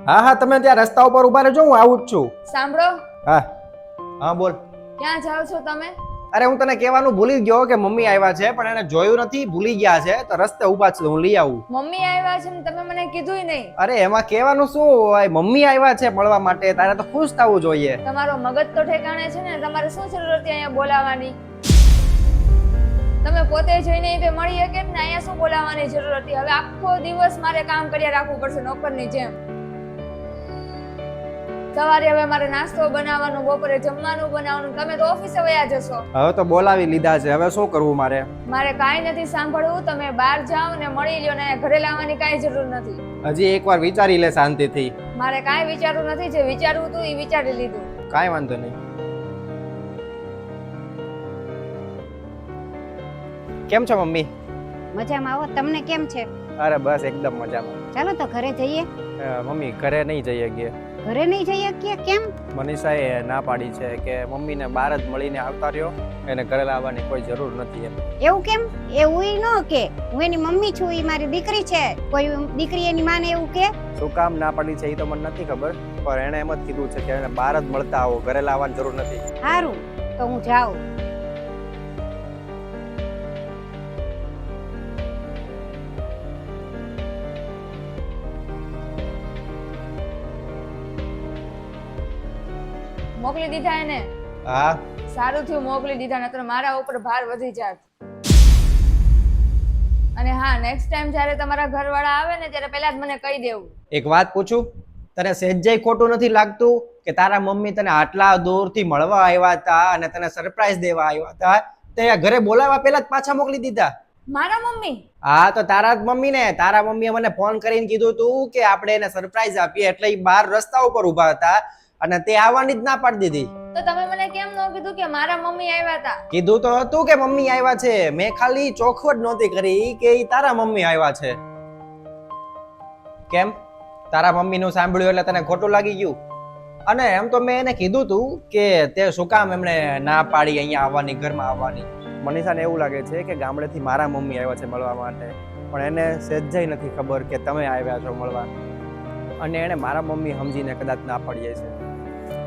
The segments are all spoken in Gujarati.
હા હા, તમે ત્યાં રસ્તા ઉપર ઉભા રહેજો, હું આવું જ છું. સાંભળો. હા હા, બોલ. ક્યાં જાઓ છો તમે? અરે હું તને કહેવાનું ભૂલી ગયો કે મમ્મી આવ્યા છે, પણ એને જોયું નથી, ભૂલી ગયા છે, તો રસ્તે ઊભા છે, હું લઈ આવું. મમ્મી આવ્યા છે ને તમે મને કીધુંય નહીં. અરે એમાં કહેવાનું શું હોય, મમ્મી આવ્યા છે મળવા માટે, તારે તો ખુશ થવું જોઈએ. તમારો મગજ તો ઠેકાણે છે ને, તમારે શું જરૂર હતી અહીંયા બોલાવવાની? તમે પોતે જઈને તો મળી શકે ને, અહીંયા શું બોલાવવાની જરૂર હતી? હવે આખો દિવસ મારે કામ કર્યા રાખવું પડશે નોકરની જેમ. સવારે હવે મારે નાસ્તો બનાવવાનો, બપોરે જમવાનું બનાવવાનું, તમે તો ઓફિસે વયા જશો. હવે તો બોલાવી લીધા છે, હવે શું કરવું મારે? મારે કાંઈ નથી સાંભળવું, તમે બહાર જાઓ ને મળી લ્યો ને, ઘરે લાવવાની કાંઈ જરૂર નથી. હજી એકવાર વિચારી લે શાંતિથી. મારે કાંઈ વિચારવું નથી, જે વિચારવું હતું એ વિચારી લીધું. કાંઈ વાંધો નહીં. કેમ છો મમ્મી? મજામાં. આવો, તમને કેમ છે? અરે બસ એકદમ મજામાં. ચાલો તો ઘરે જઈએ. મમ્મી ઘરે નહીં જઈએ કે? ઘરે નહીં જઈએ કે કેમ? મનીષાએ ના પાડી છે કે મમ્મીને બહાર જ મળીને આવતા રહ્યો, એને ઘરે લાવવાની કોઈ જરૂર નથી એમ. એવું કેમ? એવું ન કે હું એની મમ્મી છું, એ મારી દીકરી છે. કોઈ દીકરી એની માને એવું કે? શું કામ ના પાડી છે એ તો મને નથી ખબર, પણ એણે એમ જ કીધું છે કે એને બહાર જ મળતા આવો, ઘરે લાવવાની જરૂર નથી. સારું, તો હું જાઉં. મોકલી દીધા એને? હા સારું થયું મોકલી દીધા, નતર મારા ઉપર ભાર વધી જાત. અને હા, નેક્સ્ટ ટાઈમ જ્યારે તમારા ઘરવાળા આવે ને ત્યારે પહેલા જ મને કહી દેવું. એક વાત પૂછું, તને સહેજય ખોટું નથી લાગતું કે તારા મમ્મી તને આટલા દૂરથી મળવા આવ્યા હતા અને તને સરપ્રાઈઝ દેવા આવ્યા હતા, તે ઘરે બોલાવવા પહેલા જ પાછા મોકલી દીધા? મારા મમ્મી? હા, તો તારા જ મમ્મી ને. તારા મમ્મીએ મને ફોન કરીને કીધું તું કે આપણે એને સરપ્રાઈઝ આપીએ, એટલે એ બહાર રસ્તા ઉપર ઊભા હતા અને તે આવવાની જ ના પાડી દીધી. તો તમે મને કેમ ન કીધું કે મારા મમ્મી આવ્યા હતા? કીધું તો હતું કે મમ્મી આવ્યા છે, મેં ખાલી ચોખવટ નહોતી કરી કે ઈ તારા મમ્મી આવ્યા છે. કેમ, તારા મમ્મી નું સાંભળ્યું એટલે તને ખોટું લાગી ગયું? અને એમ તો મેં એને કીધું તું કે તે શું કામ એમણે ના પાડી અહીંયા આવવાની, ઘરમાં આવવાની. મનીષાને એવું લાગે છે કે ગામડેથી મારા મમ્મી આવ્યા છે મળવા માટે, પણ એને સહેજય નથી ખબર કે તમે આવ્યા છો મળવા, અને એને મારા મમ્મી સમજીને કદાચ ના પાડીએ છે.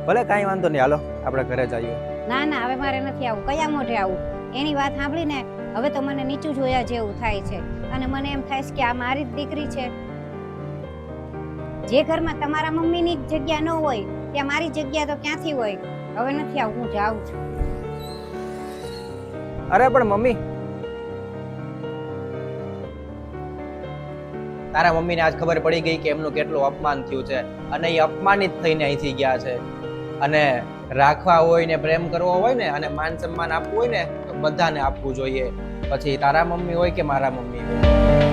ભલે કાંઈ વાંધો નહીં, હાલો આપણે ઘરે જઈએ. ના ના, હવે મારે નથી આવું. કયા મોઢે આવું? એની વાત સાંભળીને હવે તો મને નીચું જોયા જેવું થાય છે, અને મને એમ થાય છે કે આ મારી જ દીકરી છે. જે ઘરમાં તમારા મમ્મીની જગ્યા ન હોય ત્યાં મારી જગ્યા તો ક્યાંથી હોય? હવે નથી આવું, હું જાઉં છું. અરે પણ મમ્મી, તારા મમ્મીને આજ ખબર પડી ગઈ કે એમનું કેટલું અપમાન થયું છે, અને એ અપમાનિત થઈને અહીંથી ગયા છે. અને રાખવા હોય ને, પ્રેમ કરવો હોય ને, અને માન સન્માન આપવું હોય ને, તો બધાને આપવું જોઈએ, પછી તારા મમ્મી હોય કે મારા મમ્મી હોય.